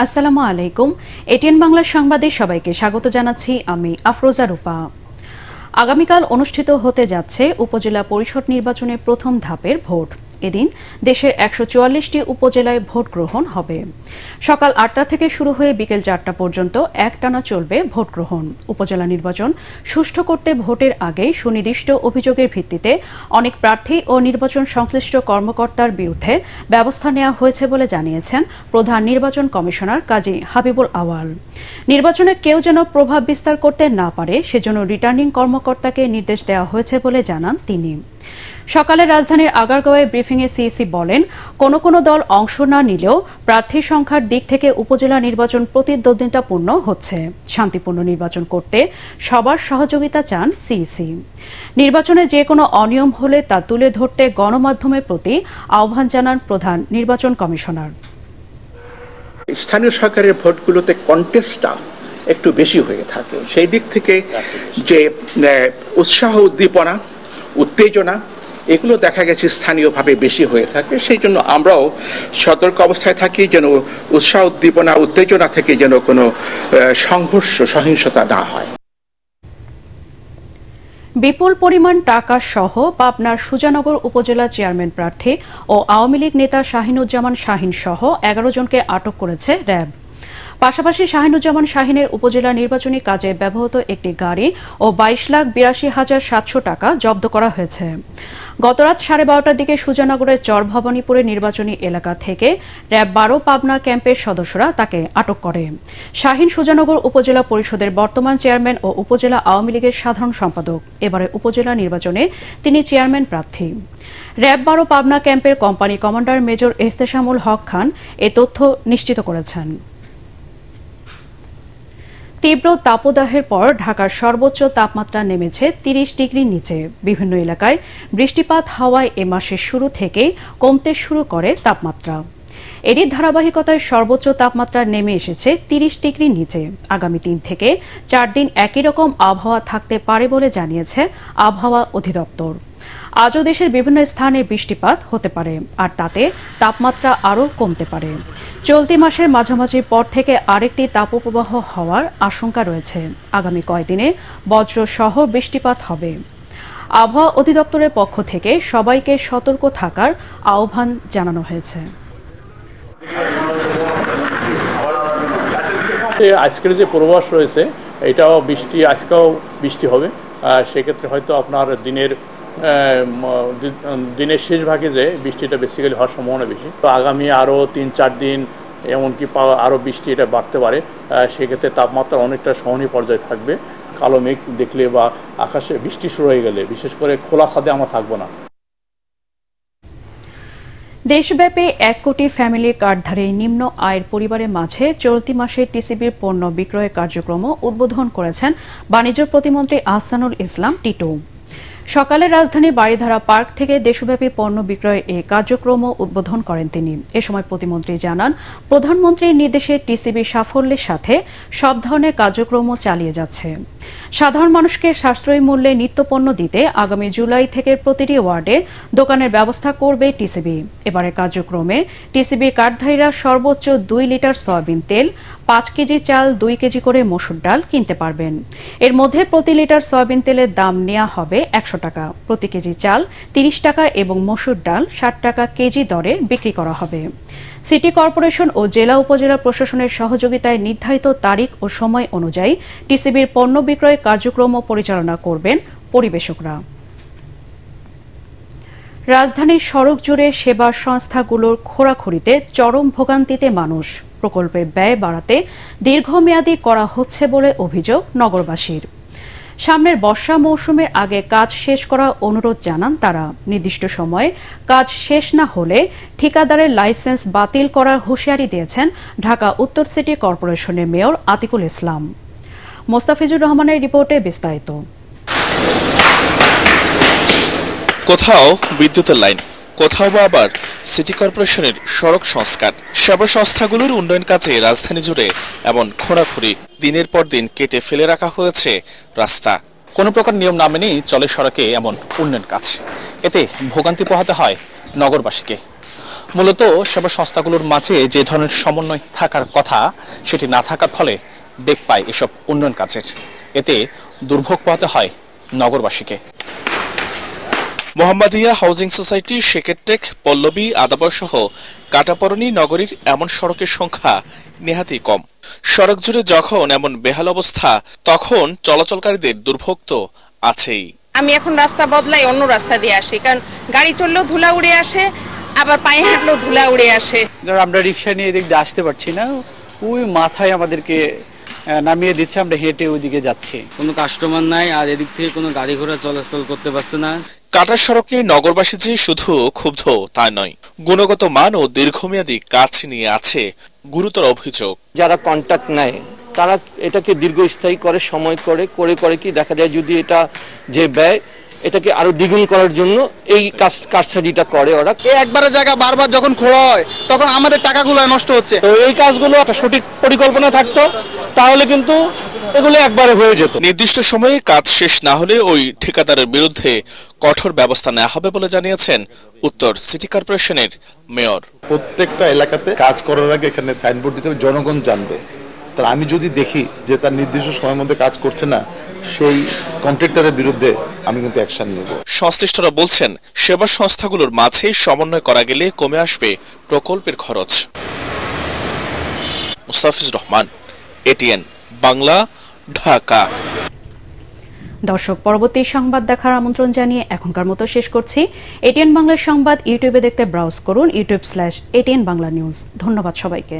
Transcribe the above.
আসসালামু আলাইকুম। এটিএন বাংলা সংবাদে সবাইকে স্বাগত জানাচ্ছি আমি আফরোজা রূপা। আগামীকাল অনুষ্ঠিত হতে যাচ্ছে উপজেলা পরিষদ নির্বাচনের প্রথম ধাপের ভোট। এদিন দেশের ১৪৪টি উপজেলায় ভোট গ্রহণ হবে। সকাল ৮টা থেকে শুরু হয়ে বিকেল ৪টা পর্যন্ত একটানা চলবে ভোট গ্রহণ। উপজেলা নির্বাচন সুষ্ঠু করতে ভোটের আগে সুনির্দিষ্ট অভিযোগের ভিত্তিতে অনেক প্রার্থী ও নির্বাচন সংশ্লিষ্ট কর্মকর্তার বিরুদ্ধে ব্যবস্থা নেওয়া হয়েছে বলে জানিয়েছেন প্রধান নির্বাচন কমিশনার কাজী হাবিবুল আওয়াল। নির্বাচনে কেউ যেন প্রভাব বিস্তার করতে না পারে সেজন্য রিটার্নিং কর্মকর্তাকে নির্দেশ দেওয়া হয়েছে বলে জানান তিনি। সকালে রাজধানীর আগারগাঁওয়ে ব্রিফিংয়ে সিইসি বলেন, কোনো দল অংশ না নিলেও প্রার্থী সংখ্যার দিক থেকে উপজেলা নির্বাচন প্রতিদ্বন্দ্বিতাপূর্ণ হচ্ছে। শান্তিপূর্ণ নির্বাচন করতে সবার সহযোগিতা চান সিইসি। নির্বাচনে যে কোনো অনিয়ম হলে তা তুলে ধরতে গণমাধ্যমের প্রতি আহ্বান জানান প্রধান নির্বাচন কমিশনার। স্থানীয় সরকারের ভোটগুলোতে কন্টেস্টটা একটু বেশি হয়ে থাকে, সেই দিক থেকে যে উৎসাহ উদ্দীপনা উত্তেজনা এগুলো দেখা গেছে স্থানীয়ভাবে বেশি হয়ে থাকে। সেই জন্য আমরাও সতর্ক অবস্থায় থাকি যেন উৎসাহ উদ্দীপনা উত্তেজনা থেকে যেন কোনো সংঘর্ষ সহিংসতা না হয়। বিপুল পরিমাণ টাকা সহ পাবনার সুজানগর উপজেলা চেয়ারম্যান প্রার্থী ও আওয়ামী লীগ নেতা শাহিনুজ্জামান শাহিন সহ ১১ জনকে আটক করেছে র্যাব। পাশাপাশি শাহিনুজ্জামান শাহিনের উপজেলা নির্বাচনী কাজে ব্যবহৃত একটি গাড়ি ও ২২,৮২,৭০০ টাকা জব্দ করা হয়েছে। গতরাত 12:30টার দিকে সুজানগরের চরভবানীপুরের নির্বাচনী এলাকা থেকে র্যাব ১২ পাবনা ক্যাম্পের সদস্যরা তাকে আটক করে। শাহিন সুজানগর উপজেলা পরিষদের বর্তমান চেয়ারম্যান ও উপজেলা আওয়ামী লীগের সাধারণ সম্পাদক। এবারে উপজেলা নির্বাচনে তিনি চেয়ারম্যান প্রার্থী। র্যাব ১২ পাবনা ক্যাম্পের কোম্পানি কমান্ডার মেজর এহতেশামুল হক খান এ তথ্য নিশ্চিত করেছেন। তীব্র তাপদাহের পর ঢাকার সর্বোচ্চ তাপমাত্রা নেমেছে ৩০ ডিগ্রির নিচে। বিভিন্ন এলাকায় বৃষ্টিপাত হওয়ায় এ মাসের শুরু থেকেই কমতে শুরু করে তাপমাত্রা। এরই ধারাবাহিকতায় সর্বোচ্চ তাপমাত্রা নেমে এসেছে ৩০ ডিগ্রির নিচে। আগামী ৩ থেকে ৪ দিন একই রকম আবহাওয়া থাকতে পারে বলে জানিয়েছে আবহাওয়া অধিদপ্তর। আজও দেশের বিভিন্ন স্থানে বৃষ্টিপাত হতে পারে, আর তাতে তাপমাত্রা আরও কমতে পারে। চলতি মাসের মাঝামাঝির পর থেকে আরেকটি তাপপ্রবাহ হওয়ার আশঙ্কা রয়েছে। আগামী কয়েকদিনে বজ্রসহ বৃষ্টিপাত হবে। আবহাওয়া অধিদপ্তরের পক্ষ থেকে সবাইকে সতর্ক থাকার আহ্বান জানানো হয়েছে। আজকের যে পূর্বাভাস রয়েছে এটাও আজকেও বৃষ্টি হবে। সেক্ষেত্রে হয়তো আপনার দিনের শেষ ভাগে যে বৃষ্টিটা বেসিক্যালি হওয়ার সম্ভাবনা বেশি। তো আগামী আরও ৩-৪ দিন এমনকি আরও বৃষ্টি এটা বাড়তে পারে। সেক্ষেত্রে তাপমাত্রা অনেকটা সহনীয় পর্যায়ে থাকবে। কালো মেঘ দেখলে বা আকাশে বৃষ্টি শুরু হয়ে গেলে বিশেষ করে খোলা ছাদে আমরা থাকবো না। দেশব্যাপী ১ কোটি ফ্যামিলি কার্ডধারী নিম্ন আয়ের পরিবারের মাঝে চলতি মাসে টিসিবির পণ্য বিক্রয়ের কার্যক্রম উদ্বোধন করেছেন বাণিজ্য প্রতিমন্ত্রী আহসানুল ইসলাম টিটু। সকালে রাজধানীর বাড়িধারা পার্ক থেকে দেশব্যাপী পণ্য বিক্রয়ের এই কার্যক্রম উদ্বোধন করেন তিনি। এ সময় প্রতিমন্ত্রী জানান, প্রধানমন্ত্রীর নির্দেশে টিসিবি সাফল্যের সাথে সব ধরনের কার্যক্রম চালিয়ে যাচ্ছে। সাধারণ মানুষকে সাশ্রয়ী মূল্যে নিত্যপণ্য দিতে আগামী জুলাই থেকে প্রতিটি ওয়ার্ডে দোকানের ব্যবস্থা করবে টিসিবি। এবারের কার্যক্রমে টিসিবি কার্ডধারীরা সর্বোচ্চ ২ লিটার সয়াবিন তেল, ৫ কেজি চাল, ২ কেজি করে মসুর ডাল কিনতে পারবেন। এর মধ্যে প্রতি লিটার সয়াবিন তেলের দাম নেওয়া হবে ১০০ টাকা, প্রতি কেজি চাল ৩০ টাকা এবং মসুর ডাল ৬০ টাকা কেজি দরে বিক্রি করা হবে। সিটি কর্পোরেশন ও জেলা উপজেলা প্রশাসনের সহযোগিতায় নির্ধারিত তারিখ ও সময় অনুযায়ী টিসিবির পণ্য বিক্রয় কার্যক্রম পরিচালনা করবেন পরিবেশকরা। রাজধানীর সড়ক জুড়ে সেবা সংস্থাগুলোর খোরাখুরিতে চরম ভোগান্তিতে মানুষ। প্রকল্পের ব্যয় বাড়াতে দীর্ঘমেয়াদী করা হচ্ছে বলে অভিযোগ নগরবাসীর। সামনের বর্ষা মৌসুমের আগে কাজ শেষ করার অনুরোধ জানান তারা। নির্দিষ্ট সময়ে কাজ শেষ না হলে ঠিকাদারের লাইসেন্স বাতিল করার হুঁশিয়ারি দিয়েছেন ঢাকা উত্তর সিটি কর্পোরেশনের মেয়র আতিকুল ইসলাম। মোস্তাফিজুর রহমানের রিপোর্টে বিস্তারিত। কোথাও বিদ্যুতের লাইন, কোথাও বা আবার সিটি কর্পোরেশনের সড়ক সংস্কার। সেবা সংস্থাগুলোর উন্নয়ন কাজে রাজধানী জুড়ে এমন খোঁড়াখুঁড়ি। দিনের পর দিন কেটে ফেলে রাখা হয়েছে রাস্তা। কোনো প্রকার নিয়ম না মেনেই চলে সড়কে এমন উন্নয়ন কাজ। এতে ভোগান্তি পোহাতে হয় নগরবাসীকে। মূলত সেবা সংস্থাগুলোর মাঝে যে ধরনের সমন্বয় থাকার কথা সেটি না থাকার ফলে বেগ পায় এসব উন্নয়ন কাজের। এতে দুর্ভোগ পোহাতে হয় নগরবাসীকে। মোহাম্মদিয়া হাউজিং সোসাইটি, শেকেরটেক, পল্লবী, আদাবর সহ কাটাপরণী নগরীর এমন সড়কের সংখ্যা নেহাতই কম। সড়ক জুড়ে যখন এমন বেহাল অবস্থা, তখন চলাচলকারীদের দুর্ভোগ তো আছেই। আমি এখন রাস্তা বদলাই, অন্য রাস্তা দিয়ে আসি, কারণ গাড়ি চললেও ধুলা উড়ে আসে, আবার পায়ে হাঁটলেও ধুলা উড়ে আসে। আমরা রিক্সা নিয়ে এদিক দিয়ে আসতে পারছি না, ওই মাথায় আমাদেরকে নামিয়ে দিচ্ছে, আমরা হেঁটে ওইদিকে যাচ্ছি। কোনো কাস্টমার নাই, আর এদিক থেকে কোনো গাড়ি ঘোড়া চলাচল করতে পারছে না। কাটার সড়ক নিয়ে নগরবাসী যে শুধু ক্ষুব্ধ তা নয়, গুণগত মান ও দীর্ঘমেয়াদী কাজ নিয়ে আছে গুরুতর অভিযোগ। যারা কন্ট্রাক্ট নেয় তারা এটাকে দীর্ঘস্থায়ী করে, সময় করে কি দেখা যায় যদি এটা যে ব্যয় এটাকে আরো দ্বিগুণ করার জন্য এই কারসাজিটা করে ওরা। একবারে জায়গা বারবার যখন খোঁড়া হয় তখন আমাদের টাকাগুলো নষ্ট হচ্ছে। তো এই কাজগুলো একটা সঠিক পরিকল্পনা থাকতো, তাহলে কিন্তু এগুলো একবারে হয়ে যেত। নির্দিষ্ট সময়ে কাজ শেষ না হলে ওই ঠিকাদারের বিরুদ্ধে কঠোর ব্যবস্থা নেওয়া হবে বলে জানিয়েছেন উত্তর সিটি কর্পোরেশনের মেয়র। প্রত্যেকটা এলাকাতে কাজ করার আগে এখানে সাইনবোর্ড দিতে হবে, জনগণ জানবে। তাহলে আমি যদি দেখি যে তার নির্দিষ্ট সময়ের মধ্যে কাজ করছে না, সেই কন্ট্রাক্টরের বিরুদ্ধে আমি কিন্তু অ্যাকশন নেব। সংশ্লিষ্টরা বলছেন, সেবা সংস্থাগুলোর মাঝে সমন্বয় করা গেলে কমে আসবে প্রকল্পের খরচ। মুস্তাফিজুর রহমান, এটিএন বাংলা, ঢাকা। দর্শক, পরবর্তী সংবাদ দেখার আমন্ত্রণ জানিয়ে এখনকার মতো শেষ করছি। এটিএন বাংলার সংবাদ ইউটিউবে দেখতে ব্রাউজ করুন youtube/ATN বাংলা নিউজ। ধন্যবাদ সবাইকে।